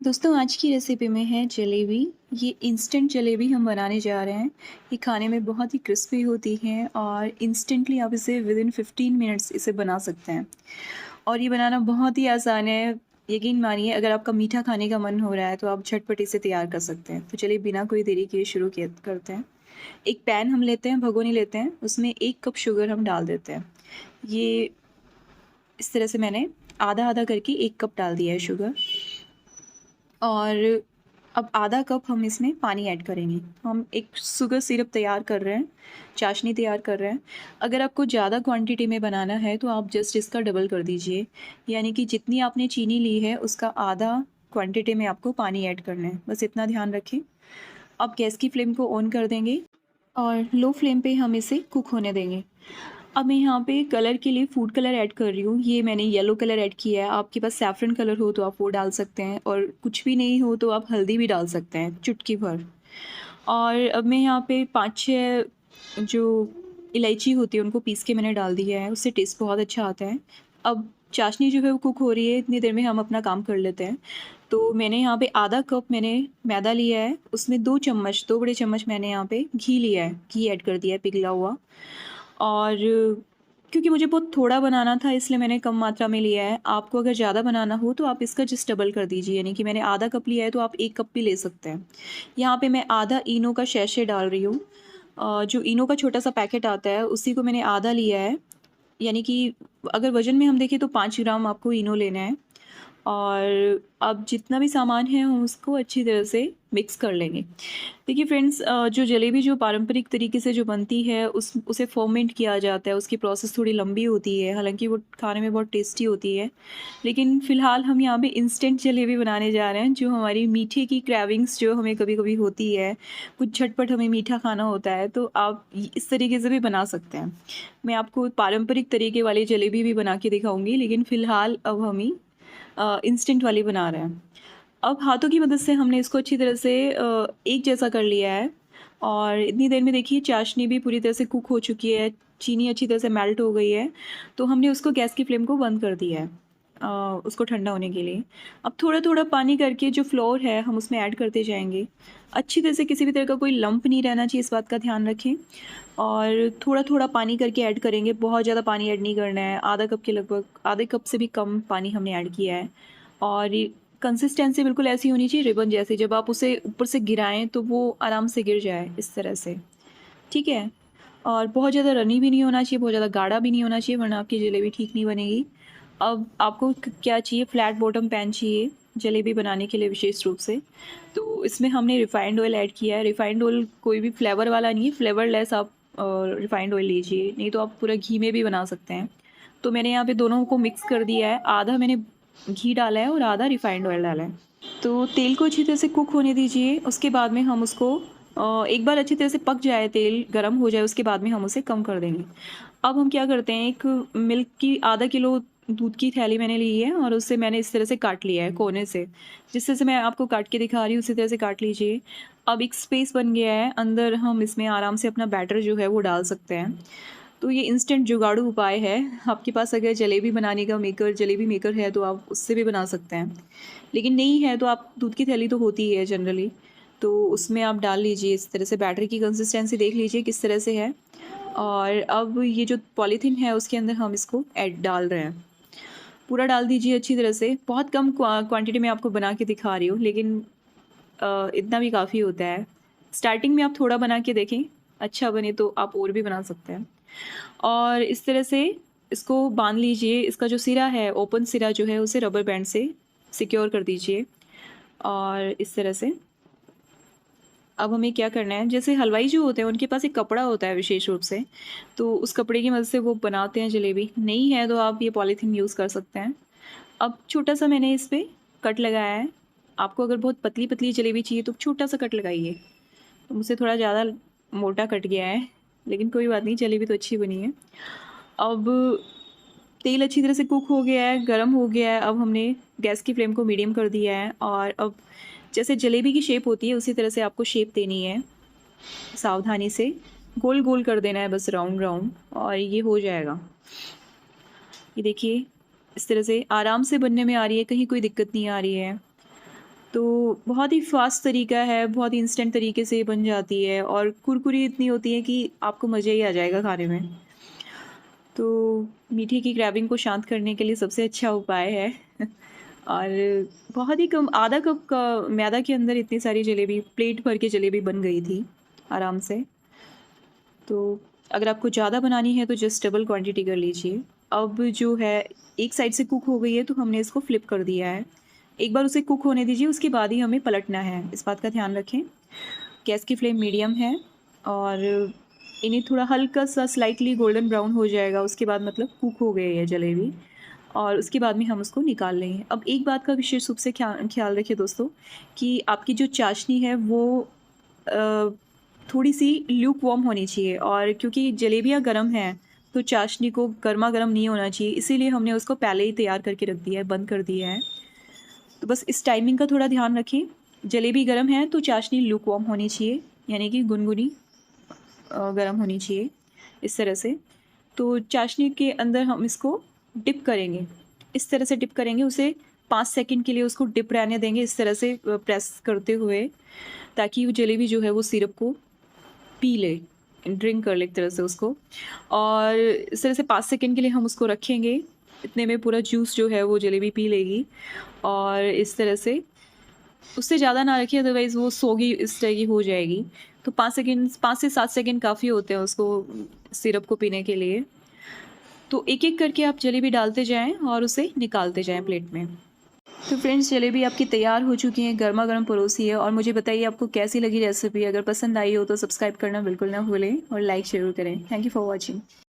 दोस्तों आज की रेसिपी में है जलेबी। ये इंस्टेंट जलेबी हम बनाने जा रहे हैं। ये खाने में बहुत ही क्रिस्पी होती है और इंस्टेंटली आप इसे विद इन 15 मिनट्स इसे बना सकते हैं। और ये बनाना बहुत ही आसान है। यकीन मानिए, अगर आपका मीठा खाने का मन हो रहा है तो आप झटपट इसे तैयार कर सकते हैं। तो चलिए बिना कोई देरी किए शुरू किए करते हैं। एक पैन हम लेते हैं, भगोनी लेते हैं, उसमें 1 कप शुगर हम डाल देते हैं। ये इस तरह से मैंने आधा आधा करके 1 कप डाल दिया है शुगर। और अब आधा कप हम इसमें पानी ऐड करेंगे। हम एक शुगर सिरप तैयार कर रहे हैं, चाशनी तैयार कर रहे हैं। अगर आपको ज़्यादा क्वांटिटी में बनाना है तो आप जस्ट इसका डबल कर दीजिए, यानी कि जितनी आपने चीनी ली है उसका आधा क्वांटिटी में आपको पानी ऐड करना है, बस इतना ध्यान रखें। अब गैस की फ्लेम को ऑन कर देंगे और लो फ्लेम पे हम इसे कुक होने देंगे। अब मैं यहाँ पे कलर के लिए फूड कलर ऐड कर रही हूँ। ये मैंने येलो कलर ऐड किया है। आपके पास सैफ़रन कलर हो तो आप वो डाल सकते हैं, और कुछ भी नहीं हो तो आप हल्दी भी डाल सकते हैं, चुटकी भर। और अब मैं यहाँ पे 5-6 जो इलायची होती है उनको पीस के मैंने डाल दिया है, उससे टेस्ट बहुत अच्छा आता है। अब चाशनी जो है वो कुक हो रही है, इतनी देर में हम अपना काम कर लेते हैं। तो मैंने यहाँ पे आधा कप मैंने मैदा लिया है, उसमें 2 चम्मच, 2 बड़े चम्मच मैंने यहाँ पे घी लिया है, घी ऐड कर दिया है पिघला हुआ। और क्योंकि मुझे बहुत थोड़ा बनाना था इसलिए मैंने कम मात्रा में लिया है। आपको अगर ज़्यादा बनाना हो तो आप इसका जस्ट डबल कर दीजिए, यानी कि मैंने आधा कप लिया है तो आप 1 कप भी ले सकते हैं। यहाँ पे मैं आधा इनो का सैशे डाल रही हूँ। जो इनो का छोटा-सा पैकेट आता है उसी को मैंने आधा लिया है, यानी कि अगर वज़न में हम देखें तो 5 ग्राम आपको इनो लेना है। और अब जितना भी सामान है हम उसको अच्छी तरह से मिक्स कर लेंगे। देखिए फ्रेंड्स, जो जलेबी जो पारंपरिक तरीके से जो बनती है उसे फर्मेंट किया जाता है, उसकी प्रोसेस थोड़ी लंबी होती है, हालाँकि वो खाने में बहुत टेस्टी होती है। लेकिन फ़िलहाल हम यहाँ पे इंस्टेंट जलेबी बनाने जा रहे हैं, जो हमारी मीठे की क्रेविंग्स जो हमें कभी-कभी होती है, कुछ झटपट हमें मीठा खाना होता है, तो आप इस तरीके से भी बना सकते हैं। मैं आपको पारंपरिक तरीके वाली जलेबी भी बना के दिखाऊँगी, लेकिन फ़िलहाल अब हम इंस्टेंट वाली बना रहे हैं। अब हाथों की मदद से हमने इसको अच्छी तरह से एक जैसा कर लिया है। और इतनी देर में देखिए चाशनी भी पूरी तरह से कुक हो चुकी है, चीनी अच्छी तरह से मेल्ट हो गई है। तो हमने उसको गैस की फ्लेम को बंद कर दिया है, उसको ठंडा होने के लिए। अब थोड़ा-थोड़ा पानी करके जो फ्लोर है हम उसमें ऐड करते जाएँगे। अच्छी तरह से किसी भी तरह का कोई लम्प नहीं रहना चाहिए, इस बात का ध्यान रखें। और थोड़ा-थोड़ा पानी करके ऐड करेंगे, बहुत ज़्यादा पानी ऐड नहीं करना है। आधा कप के लगभग, आधे कप से भी कम पानी हमने ऐड किया है। और ये कंसिस्टेंसी बिल्कुल ऐसी होनी चाहिए रिबन जैसी, जब आप उसे ऊपर से गिराएँ तो वो आराम से गिर जाए इस तरह से, ठीक है? और बहुत ज़्यादा रनी भी नहीं होना चाहिए, बहुत ज़्यादा गाढ़ा भी नहीं होना चाहिए, वरना आपकी जलेबी ठीक नहीं बनेगी। अब आपको क्या चाहिए, फ्लैट बॉटम पैन चाहिए जलेबी बनाने के लिए विशेष रूप से। तो इसमें हमने रिफाइंड ऑयल ऐड किया है। रिफाइंड ऑयल कोई भी फ्लेवर वाला नहीं है, फ्लेवरलेस आप रिफाइंड ऑयल लीजिए, नहीं तो आप पूरा घी में भी बना सकते हैं। तो मैंने यहाँ पे दोनों को मिक्स कर दिया है, आधा मैंने घी डाला है और आधा रिफाइंड ऑयल डाला है। तो तेल को अच्छी तरह से कुक होने दीजिए, उसके बाद में हम उसको एक बार अच्छी तरह से पक जाए, तेल गरम हो जाए, उसके बाद में हम उसे कम कर देंगे। अब हम क्या करते हैं, एक मिल्क की आधा किलो दूध की थैली मैंने ली है और उससे मैंने इस तरह से काट लिया है कोने से। जिस तरह से मैं आपको काट के दिखा रही हूँ उसी तरह से काट लीजिए। अब एक स्पेस बन गया है, अंदर हम इसमें आराम से अपना बैटर जो है वो डाल सकते हैं। तो ये इंस्टेंट जुगाड़ू उपाय है। आपके पास अगर जलेबी बनाने का मेकर, जलेबी मेकर है तो आप उससे भी बना सकते हैं। लेकिन नहीं है तो आप, दूध की थैली तो होती ही है जनरली, तो उसमें आप डाल लीजिए। इस तरह से बैटर की कंसिस्टेंसी देख लीजिए किस तरह से है। और अब ये जो पॉलीथीन है उसके अंदर हम इसको ऐड डाल रहे हैं। पूरा डाल दीजिए अच्छी तरह से। बहुत कम क्वांटिटी में आपको बना के दिखा रही हूँ, लेकिन इतना भी काफ़ी होता है। स्टार्टिंग में आप थोड़ा बना के देखें, अच्छा बने तो आप और भी बना सकते हैं। और इस तरह से इसको बाँध लीजिए। इसका जो सिरा है, ओपन सिरा जो है, उसे रबर बैंड से सिक्योर कर दीजिए। और इस तरह से अब हमें क्या करना है, जैसे हलवाई जो होते हैं उनके पास एक कपड़ा होता है विशेष रूप से, तो उस कपड़े की मदद से वो बनाते हैं जलेबी। नहीं है तो आप ये पॉलीथीन यूज़ कर सकते हैं। अब छोटा-सा मैंने इस पे कट लगाया है। आपको अगर बहुत पतली-पतली जलेबी चाहिए तो छोटा-सा कट लगाइए। तो मुझसे थोड़ा ज़्यादा मोटा कट गया है, लेकिन कोई बात नहीं, जलेबी तो अच्छी बनी है। अब तेल अच्छी तरह से कुक हो गया है, गरम हो गया है। अब हमने गैस की फ्लेम को मीडियम कर दिया है और अब जैसे जलेबी की शेप होती है उसी तरह से आपको शेप देनी है। सावधानी से गोल-गोल कर देना है, बस राउंड-राउंड, और ये हो जाएगा। ये देखिए इस तरह से आराम से बनने में आ रही है, कहीं कोई दिक्कत नहीं आ रही है। तो बहुत ही फ़ास्ट तरीका है, बहुत ही इंस्टेंट तरीके से ये बन जाती है और कुरकुरी इतनी होती है कि आपको मज़ा ही आ जाएगा खाने में। तो मीठे की क्रेविंग को शांत करने के लिए सबसे अच्छा उपाय है और बहुत ही कम आधा कप का मैदा के अंदर इतनी सारी जलेबी, प्लेट भर के जलेबी बन गई थी आराम से। तो अगर आपको ज़्यादा बनानी है तो जस्ट डबल क्वांटिटी कर लीजिए। अब जो है एक साइड से कुक हो गई है तो हमने इसको फ्लिप कर दिया है। एक बार उसे कुक होने दीजिए, उसके बाद ही हमें पलटना है, इस बात का ध्यान रखें। गैस की फ्लेम मीडियम है और इन्हें थोड़ा हल्का-सा स्लाइटली गोल्डन ब्राउन हो जाएगा, उसके बाद मतलब कुक हो गई है जलेबी और उसके बाद में हम उसको निकाल लेंगे। अब एक बात का विशेष रूप से ख़्याल रखिए दोस्तों कि आपकी जो चाशनी है वो अ, थोड़ी-सी ल्यूक वार्म होनी चाहिए और क्योंकि जलेबियाँ गरम हैं, तो चाशनी को गरमा-गरम नहीं होना चाहिए, इसीलिए हमने उसको पहले ही तैयार करके रख दिया है, बंद कर दिया है। तो बस इस टाइमिंग का थोड़ा ध्यान रखें। जलेबी गरम है तो चाशनी ल्यूक वार्म होनी चाहिए, यानी कि गुनगुनी गरम होनी चाहिए, इस तरह से। तो चाशनी के अंदर हम इसको डिप करेंगे, इस तरह से डिप करेंगे, उसे 5 सेकंड के लिए उसको डिप रहने देंगे इस तरह से प्रेस करते हुए, ताकि वो जलेबी जो है वो सिरप को पी ले, ड्रिंक कर ले एक तरह से उसको। और इस तरह से 5 सेकंड के लिए हम उसको रखेंगे, इतने में पूरा जूस जो है वो जलेबी पी लेगी और इस तरह से उससे ज़्यादा ना रखिए अदरवाइज़ वो सोगी इस तरह की हो जाएगी। तो 5 से 7 सेकंड काफ़ी होते हैं उसको सिरप को पीने के लिए। तो एक-एक करके आप जलेबी डालते जाएँ और उसे निकालते जाएँ प्लेट में। तो फ्रेंड्स जलेबी आपकी तैयार हो चुकी है, गरमा-गरम परोसिए और मुझे बताइए आपको कैसी लगी रेसिपी? अगर पसंद आई हो तो सब्सक्राइब करना बिल्कुल ना भूलें और लाइक ज़रूर करें। Thank you for watching.